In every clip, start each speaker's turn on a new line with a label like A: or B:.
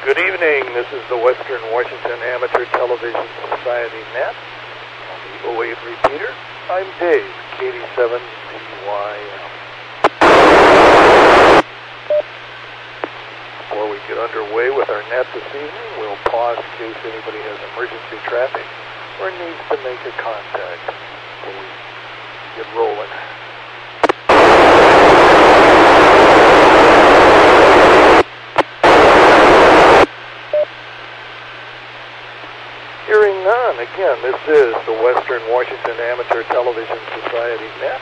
A: Good evening. This is the Western Washington Amateur Television Society net on the 08 repeater. I'm Dave, KD7CYM. Before we get underway with our net this evening, we'll pause in case anybody has emergency traffic or needs to make a contact before we get rolling. Hearing none, again, this is the Western Washington Amateur Television Society net.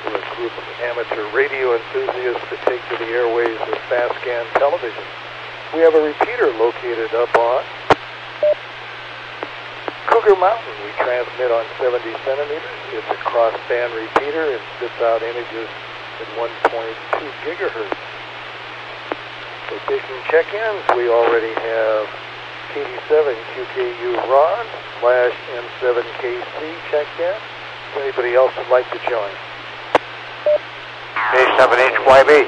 A: We're a group of amateur radio enthusiasts that take to the airways of fast scan television. We have a repeater located up on Cougar Mountain. We transmit on 70 centimeters. It's a crossband repeater and spits out images at 1.2 gigahertz. For taking check-ins, we already have KD7QKU Ron / M7KC checked in. Anybody else would like to join?
B: K7HYB.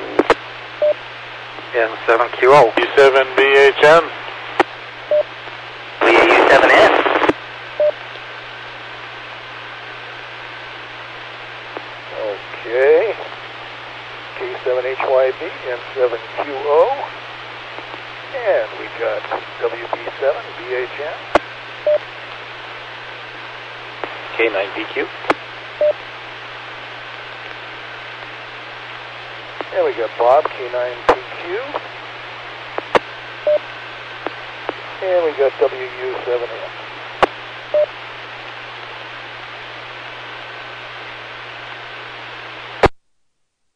B: N7QO.
C: U7BHN.
B: WW7ATS.
A: Okay. K7HYB, N7QO. And we got WB7BHN.
B: K9PQ.
A: And we got Bob, K9PQ. And we got WU7M.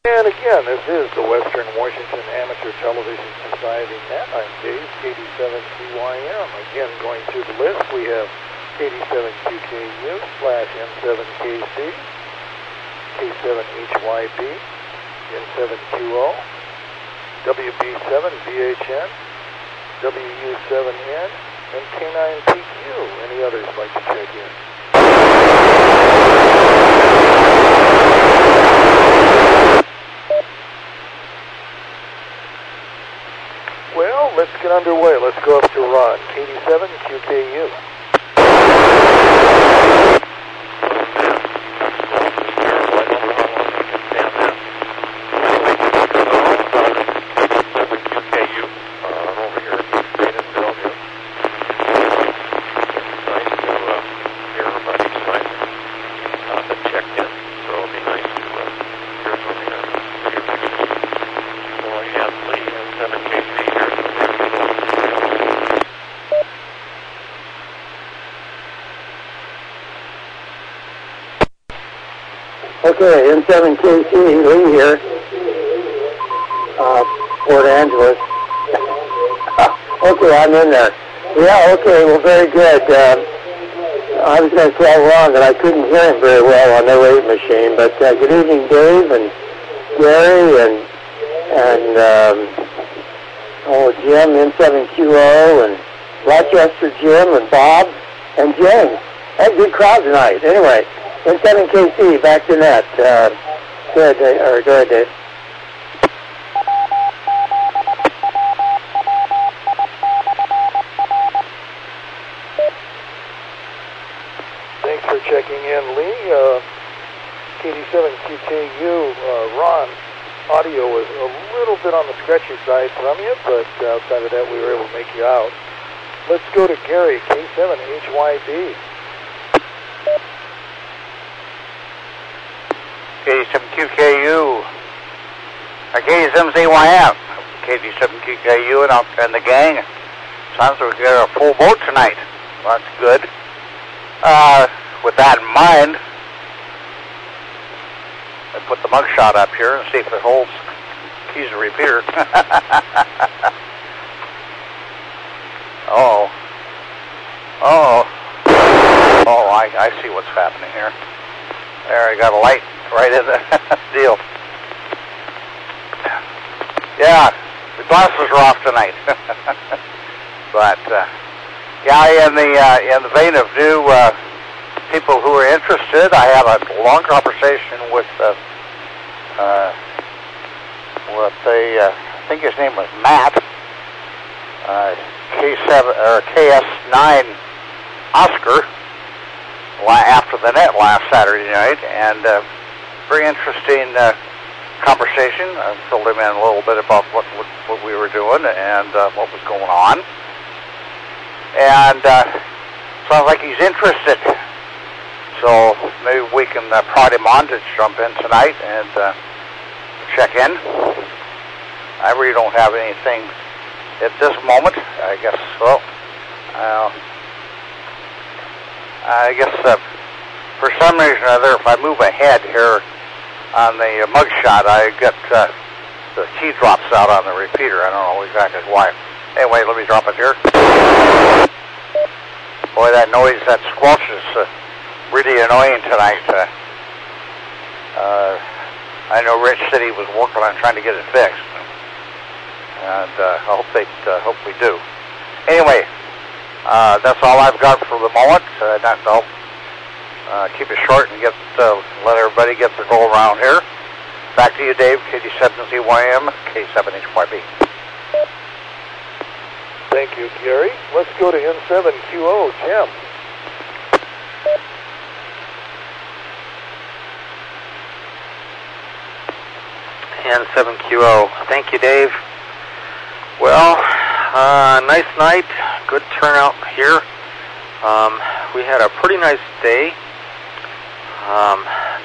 A: And again, this is the Western Washington Amateur Television Society net. I'm Dave, KD7CYM. Again, going through the list, we have KD7QKU / M7KC, K7HYB, N7QO, WB7BHN, WU7N, and K9PQ. Any others like to check in? Well, let's get underway. Let's go up to Ron, KD7QKU.
D: Okay, N7KC, Lee here, Port Angeles. Okay, I'm in there. Yeah, okay, well, very good. I was going to tell Ron that I couldn't hear him very well on the 08 machine, but good evening, Dave and Gary and Jim, N7QO, and Rochester Jim, and Bob, and James. Had a good crowd tonight. Anyway, N7KC, back to net. Go ahead, Dave.
A: Thanks for checking in, Lee. KD7QKU, Ron, audio was a little bit on the sketchy side from you, but outside of that, we were able to make you out. Let's go to Gary, K7HYB.
B: K7QKU. K7CYM. KD7QKU and the gang. Sounds like we got a full boat tonight. Well, that's good. With that in mind, I put the mugshot up here and see if it holds keys to repeater. Oh, I see what's happening here. There, I got a light right in the deal. Yeah, the glasses are off tonight. But yeah, in the vein of new people who are interested, I have a long conversation with I think his name was Matt. K7 or KS9 Oscar after the net last Saturday night, and very interesting conversation. I filled him in a little bit about what we were doing and what was going on, and sounds like he's interested. So maybe we can prod him on to jump in tonight and check in. I really don't have anything at this moment. I guess, well, I guess for some reason or other, if I move ahead here on the mugshot, I get the key drops out on the repeater. I don't know exactly why. Anyway, let me drop it here. Boy, that noise, that squelch is really annoying tonight. I know Rich said he was working on trying to get it fixed, and I hope we do. Anyway, that's all I've got for the moment. I'll keep it short and let everybody get their go around here. Back to you, Dave. KD7ZYM, K7HYB.
A: Thank you, Gary. Let's go to N7QO, Jim.
C: N7QO. Thank you, Dave. Well, nice night. Good turnout here. We had a pretty nice day.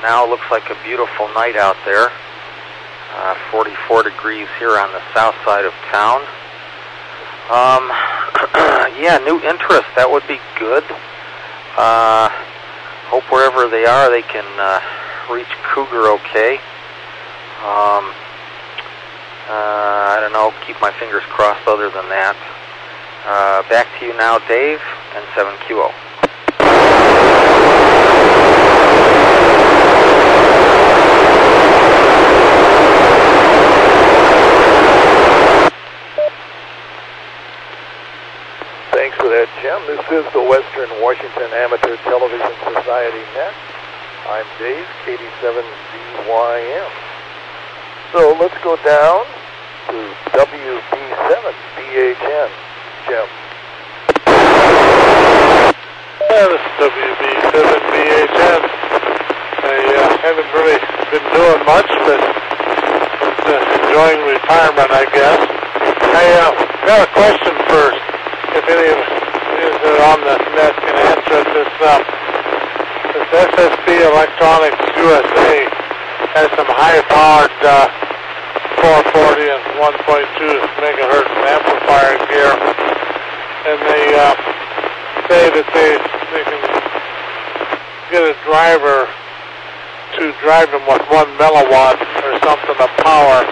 C: Now it looks like a beautiful night out there. 44 degrees here on the south side of town. Yeah, new interest. That would be good. Hope wherever they are, they can reach Cougar okay. I don't know. Keep my fingers crossed other than that. Back to you now, Dave, N7QO.
A: Thanks for that, Jim. This is the Western Washington Amateur Television Society Net. I'm Dave, KD7ZYM. So let's go down to WB7BHN, Jim.
E: Yeah, this is WB7BHN. I haven't really been doing much, but enjoying retirement, I guess. I got a question first. If any of you that are on the net can answer it, this SSB Electronics USA has some high-powered 440 and 1.2 megahertz amplifier gear, and they say that they can get a driver to drive them with 1 milliwatt or something of power.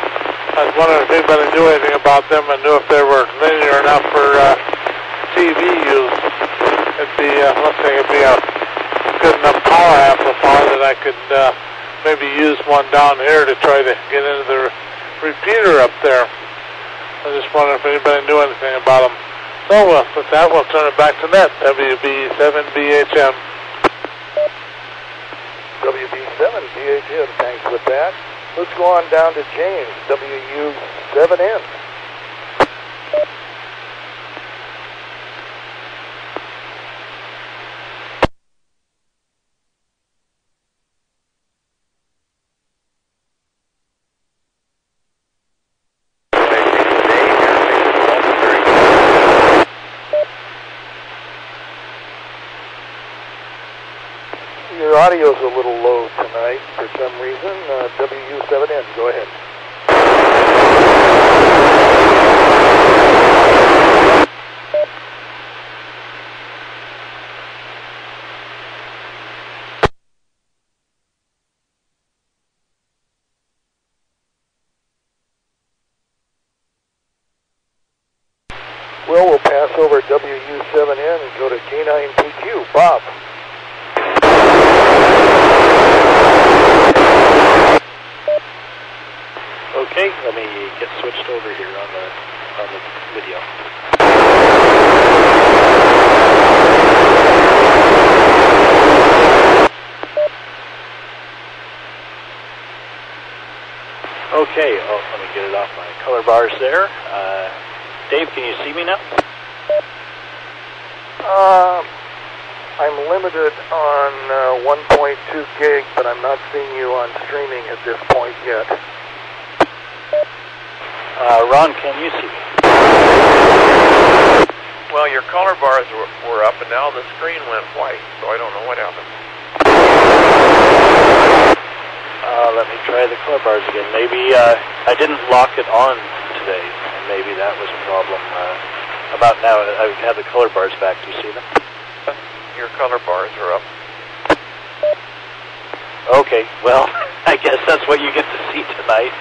E: I was wondering if anybody knew anything about them and knew if they were linear enough for TV use. It'd be, let's say, it'd be a good enough power amplifier that I could maybe use one down here to try to get into the repeater up there. I just wondered if anybody knew anything about them. So with that, we'll turn it back to net. WB7BHM.
A: WB7BHN, thanks with that. Let's go on down to James, WU7N. Your audio's a little low tonight for some reason. WU7N, go ahead. Well, we'll pass over WU7N and go to K9PQ. Bob.
F: Okay, let me get switched over here on the video. Okay, let me get it off my color bars there. Dave, can you see me now?
A: I'm limited on 1.2 gig, but I'm not seeing you on streaming at this point yet.
F: Ron, can you see me?
G: Well, your color bars were up, and now the screen went white, so I don't know what happened.
F: Let me try the color bars again. Maybe I didn't lock it on today, and maybe that was a problem. About now, I have the color bars back. Do you see them?
G: Your color bars are up.
F: Okay, well, I guess that's what you get to see tonight.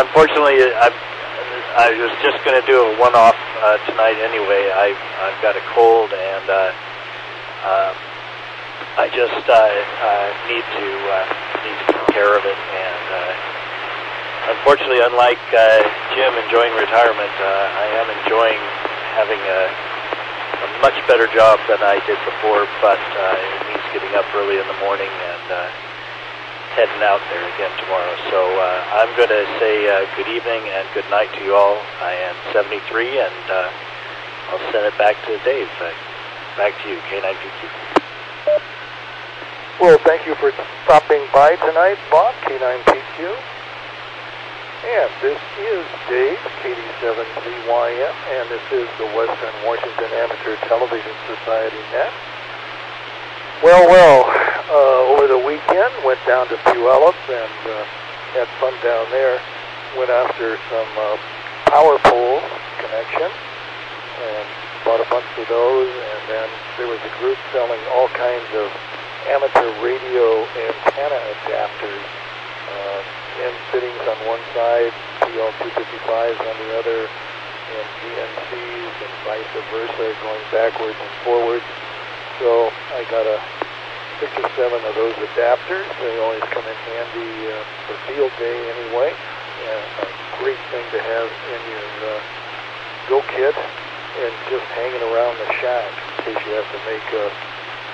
F: Unfortunately, I was just going to do a one-off tonight anyway. I've got a cold, and I just need to take care of it. And unfortunately, unlike Jim enjoying retirement, I am enjoying having a much better job than I did before. But it means getting up early in the morning and heading out there again tomorrow. So I'm going to say good evening and good night to you all. I am 73, and I'll send it back to Dave. Back to you, K9PQ.
A: Well, thank you for stopping by tonight, Bob, K9PQ. And this is Dave, KD7ZYM, and this is the Western Washington Amateur Television Society Net. Well, over the weekend, went down to Puyallup and had fun down there. Went after some power pole connection and bought a bunch of those, and then there was a group selling all kinds of amateur radio antenna adapters, in fittings on one side, PL255s on the other, and DNCs and vice versa, going backwards and forwards. So I got 6 or 7 of those adapters. They always come in handy for field day anyway. And a great thing to have in your go kit and just hanging around the shack in case you have to make a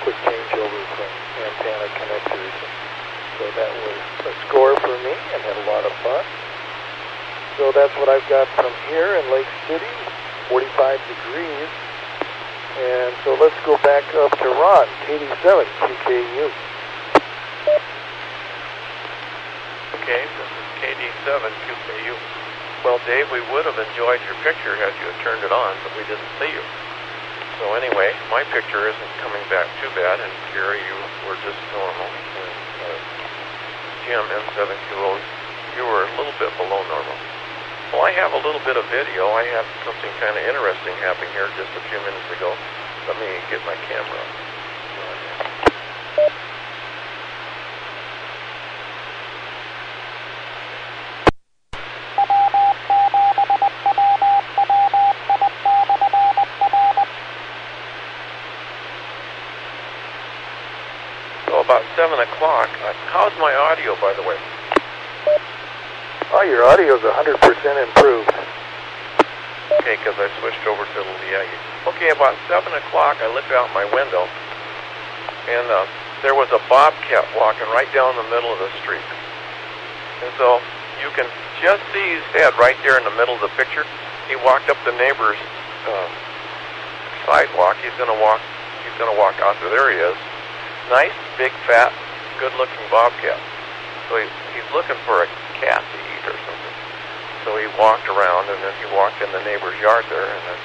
A: quick changeover from antenna connectors. So that was a score for me and had a lot of fun. So that's what I've got from here in Lake City, 45 degrees. And so let's go back up to Ron, KD7, QKU.
G: Okay, this is KD7, QKU. Well, Dave, we would have enjoyed your picture had you turned it on, but we didn't see you. So anyway, my picture isn't coming back too bad, and Jerry, you were just normal. And Jim, M7QO, you were a little bit below normal. Well, I have a little bit of video. I have something kind of interesting happening here just a few minutes ago. Let me get my camera. So about 7 o'clock. How's my audio, by the way?
A: Oh, your audio is 100% improved.
G: Okay, because I switched over to the Okay, about 7 o'clock, I looked out my window, and there was a bobcat walking right down the middle of the street. And so you can just see his head right there in the middle of the picture. He walked up the neighbor's sidewalk. He's gonna walk out there. There he is. Nice, big, fat, good-looking bobcat. So he's looking for a cat to eat or something. So he walked around, and then he walked in the neighbor's yard there, and then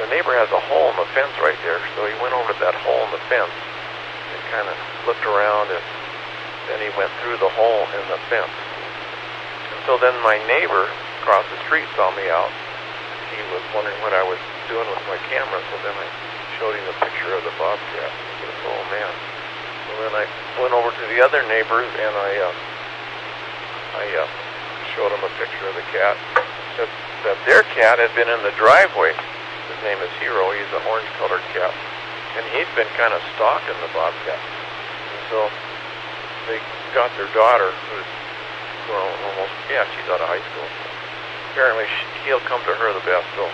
G: the neighbor has a hole in the fence right there, so he went over to that hole in the fence and kind of looked around, and then he went through the hole in the fence. And so then my neighbor across the street saw me out. He was wondering what I was doing with my camera, so then I showed him a picture of the bobcat. He said, "Oh, man." So then I went over to the other neighbors, and I showed him a picture of the cat. Said that their cat had been in the driveway. His name is Hero. He's an orange-colored cat. And he'd been kind of stalking the bobcat. And so they got their daughter, who's almost, she's out of high school. Apparently he'll come to her the best. So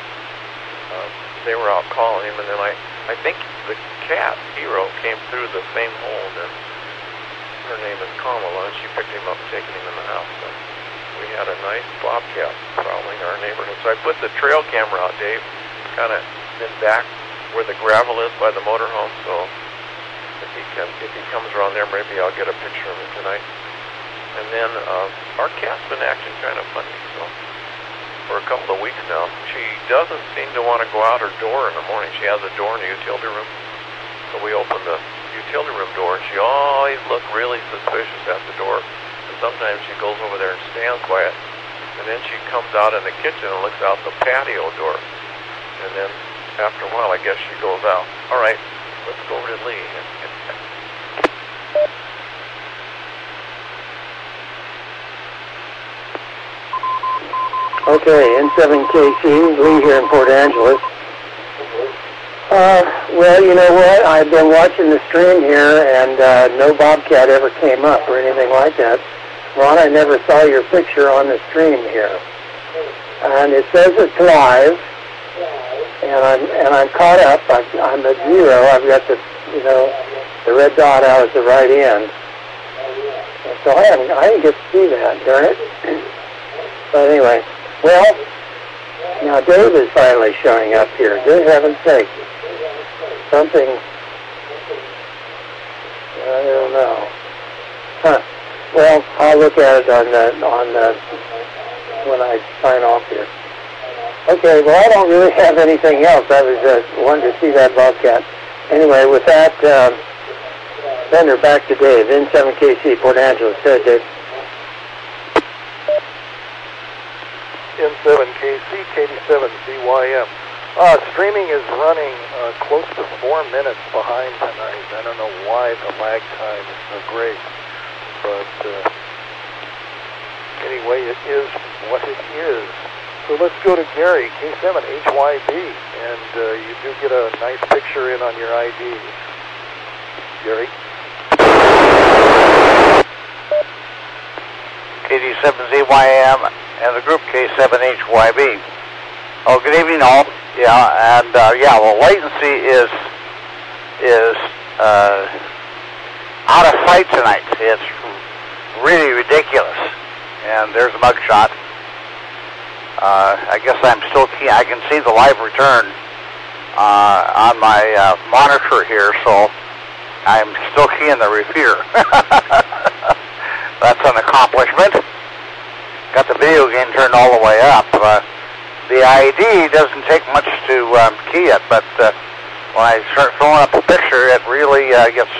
G: they were out calling him, and then I think the cat, Hero, came through the same hole. And her name is Kamala, and she picked him up and taken him in the house. So we had a nice bobcat prowling our neighborhood. So I put the trail camera out, Dave, kind of in back where the gravel is by the motorhome. So if he comes around there, maybe I'll get a picture of him tonight. And then our cat's been acting kind of funny. So for a couple of weeks now, she doesn't seem to want to go out her door in the morning. She has a door in the utility room. So we open the utility room door, and she always looks really suspicious at the door. And sometimes she goes over there and stands by it. And then she comes out in the kitchen and looks out the patio door. And then after a while, I guess she goes out. All right, let's go over to Lee.
D: Okay, N7KC, Lee here in Port Angeles. Well, you know what? I've been watching the stream here, and no bobcat ever came up or anything like that. Ron, I never saw your picture on the stream here. And it says it's live, and I'm caught up. I'm at 0. I've got the red dot out at the right end. So I didn't get to see that, darn it. But anyway, well, now Dave is finally showing up here. Good heaven's sake. Something, I don't know. Huh. Well, I'll look at it when I sign off here. Okay, well, I don't really have anything else. I was wanting to see that bobcat. Anyway, with that, sender back to Dave, N7KC, Port Angeles. Go ahead, Dave.
A: N7KC, KD7CYM. Streaming is running close to 4 minutes behind tonight. I don't know why the lag time is so great, but anyway, it is what it is. So let's go to Gary, K7HYB, and you do get a nice picture in on your ID. Gary?
B: KD7ZYM and the group K7HYB. Oh, good evening all. Yeah, and well, latency is out of sight tonight. It's really ridiculous. And there's a mugshot. I guess I'm still key. I can see the live return on my monitor here, so I'm still keying the repeater. That's an accomplishment. Got the video game turned all the way up. The ID doesn't take much to key it, but when I start throwing up a picture, it really gets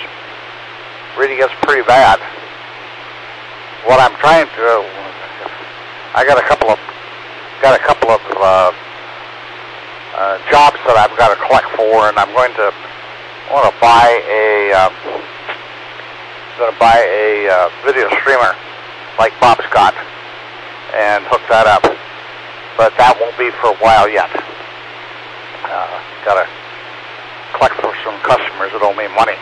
B: pretty bad. What I'm trying to, I got a couple of jobs that I've got to collect for, and I want to buy a video streamer like Bob's got and hook that up. But that won't be for a while yet. Got to collect for some customers that owe me money.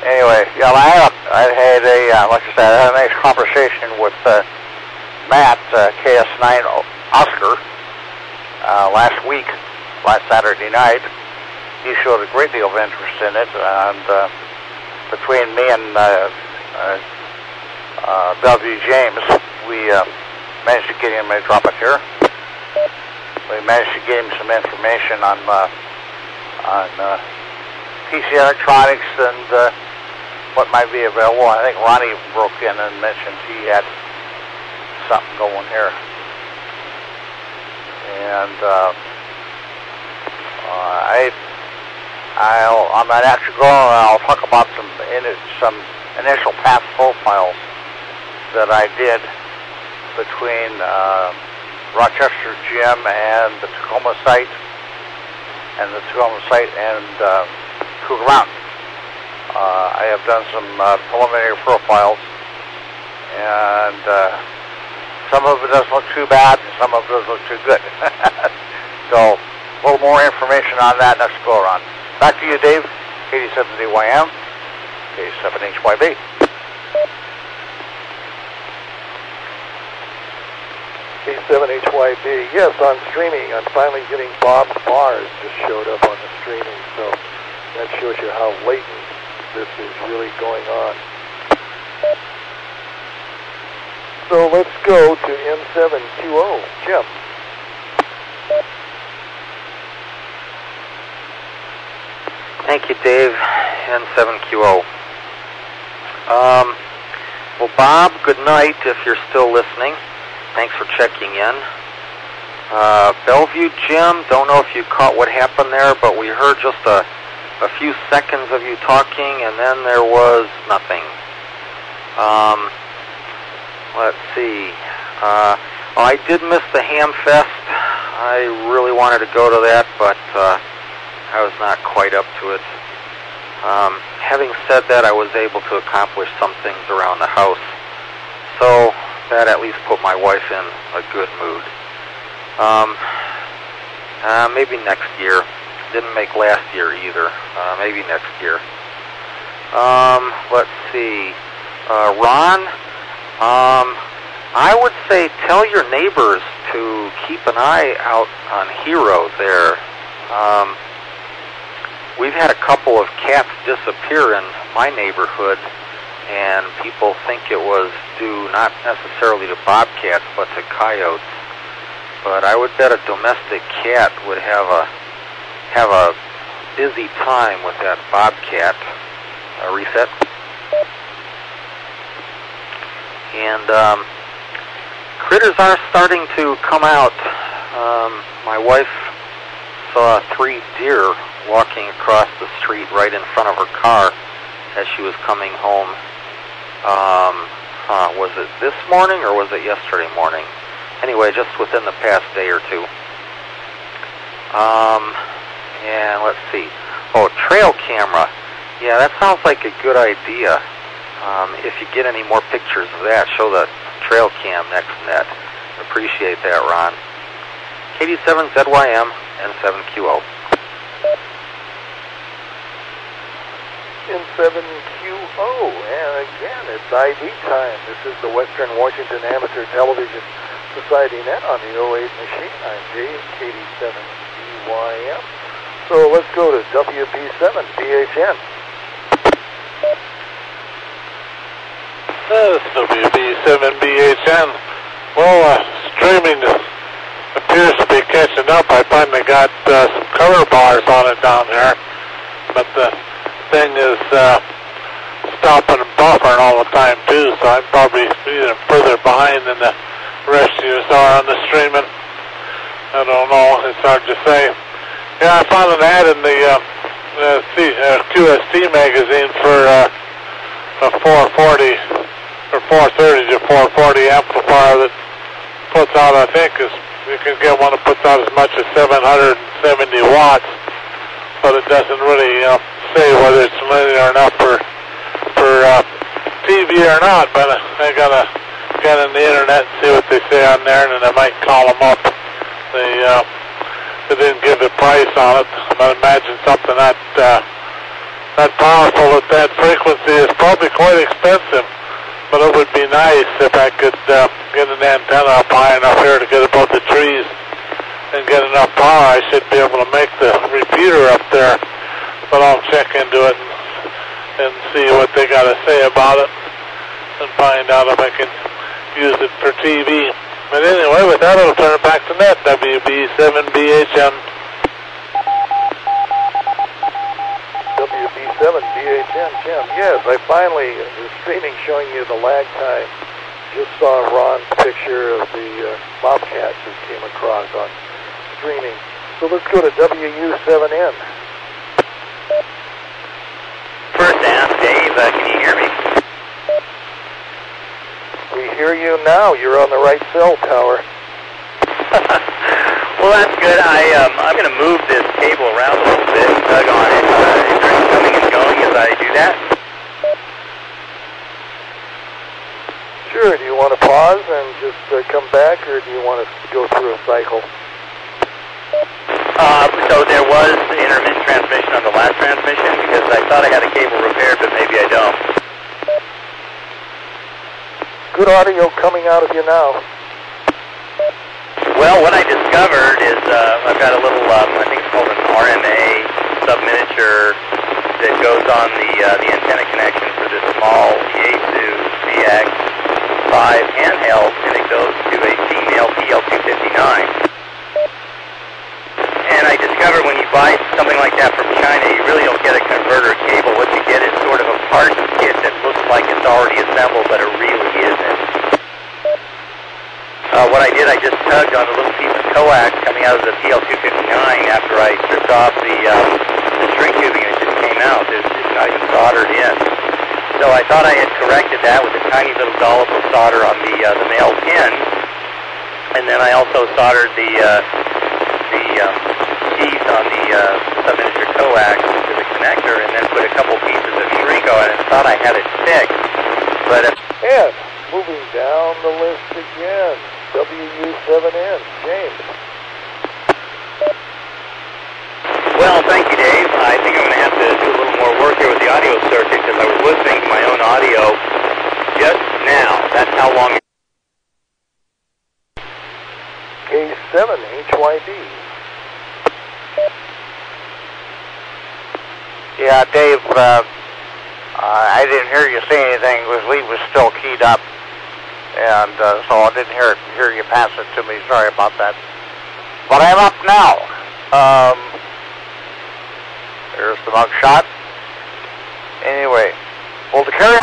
B: Anyway, yeah, I had a nice conversation with Matt, KS9 Oscar, last Saturday night. He showed a great deal of interest in it, and between me and W. James, we managed to get him to drop it here. We managed to get him some information on PC electronics and what might be available. I think Ronnie broke in and mentioned he had something going here. And I'm going to actually go and I'll talk about some initial path profiles that I did between Rochester Gym and the Tacoma site, and Cougar Mountain. I have done some preliminary profiles, and some of it doesn't look too bad, and some of it doesn't look too good. So, a little more information on that next go around. Back to you, Dave. KD7ZYM, K7HYB.
A: K7HYB. Yes, on streaming, I'm finally getting Bob's bars just showed up on the streaming, so that shows you how latent this is really going on. So let's go to N7QO. Jim.
C: Thank you, Dave. N7QO. Well, Bob, good night if you're still listening. Thanks for checking in. Bellevue, Jim, don't know if you caught what happened there, but we heard just a few seconds of you talking, and then there was nothing. Let's see. I did miss the Ham Fest. I really wanted to go to that, but I was not quite up to it. Having said that, I was able to accomplish some things around the house, so that at least put my wife in a good mood. Maybe next year. Didn't make last year either. Maybe next year. Let's see. Ron, I would say tell your neighbors to keep an eye out on Hero there. We've had a couple of cats disappear in my neighborhood, and people think it was due not necessarily to bobcats, but to coyotes. But I would bet a domestic cat would have a busy time with that bobcat. Reset. And critters are starting to come out. My wife saw 3 deer walking across the street right in front of her car as she was coming home. Was it this morning or was it yesterday morning? Anyway, just within the past day or two. And let's see. Oh, trail camera. Yeah, that sounds like a good idea. If you get any more pictures of that, show the trail cam next net. Appreciate that, Ron. KD7ZYM N7QO.
A: N7QO, and again, it's ID time. This is the Western Washington Amateur Television Society Net on the 08 machine. I'm Dave, KD7BYM. So let's go to WB7BHN.
E: This is WB7BHN. Well, streaming appears to be catching up. I finally got some color bars on it down there, but the thing is stopping and buffering all the time too, so I'm probably even further behind than the rest of you are on the streaming. I don't know, it's hard to say. Yeah, I found an ad in the QST magazine for a 440 or 430 to 440 amplifier that puts out, I think, you can get one that puts out as much as 770 watts, but it doesn't really say whether it's linear enough for TV or not. But I gotta get on the internet and see what they say on there, and then I might call them up. They didn't give a price on it, but I imagine something that powerful at that frequency is probably quite expensive. But it would be nice if I could get an antenna up high enough here to get above the trees and get enough power. I should be able to make the repeater up there. But I'll check into it and see what they got to say about it and find out if I can use it for TV. But anyway, with that, I'll turn it back to net. WB7BHN.
A: WB7BHN, Jim. Yes, I finally, the streaming showing you the lag time. Just saw Ron's picture of the bobcats that came across on streaming. So let's go to WU7N.
H: First ask, Dave, can you hear me?
A: We hear you now. You're on the right cell tower.
H: Well, that's good. I'm going to move this cable around a little bit and tug on it. Is there any coming and going as I do that?
A: Sure. Do you want to pause and just come back, or do you want to go through a cycle?
H: So there was intermittent transmission on the last transmission because I thought I had a cable repaired, but maybe I don't.
A: Good audio coming out of you now.
H: Well, what I discovered is I've got a little, I think it's called an RMA sub-miniature that goes on the antenna connection for this small Yaesu CX5 handheld, and it goes to a female PL259. And I discovered when you buy something like that from China, you really don't get a converter cable. What you get is sort of a part kit that looks like it's already assembled, but it really isn't. What I did, I just tugged on a little piece of coax coming out of the PL259 after I stripped off the string tubing, and it just came out. It's not even soldered in. So I thought I had corrected that with a tiny little dollop of solder on the male pin, and then I also soldered the sheath on the sub-miniature coax to the connector, and then put a couple pieces of shrink on it and thought I had it fixed. But
A: and moving down the list again, WU7N, James.
H: Well, thank you, Dave. I think I'm going to have to do a little more work here with the audio circuit because I was listening to my own audio just now. That's how long.
A: K7, HYD.
B: Yeah, Dave, I didn't hear you say anything. The lead was still keyed up, and so I didn't hear you pass it to me. Sorry about that. But I'm up now. There's the mug shot. Anyway, well, the carry.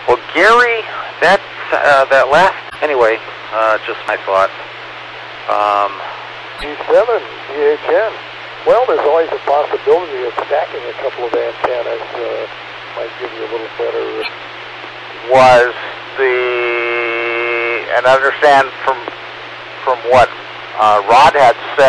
B: Well, Gary, that's that last. Anyway, just my thought.
A: G7, GHN. Well, there's always a possibility of stacking a couple of antennas. Might give you a little better.
B: Was and understand from what Rod had said.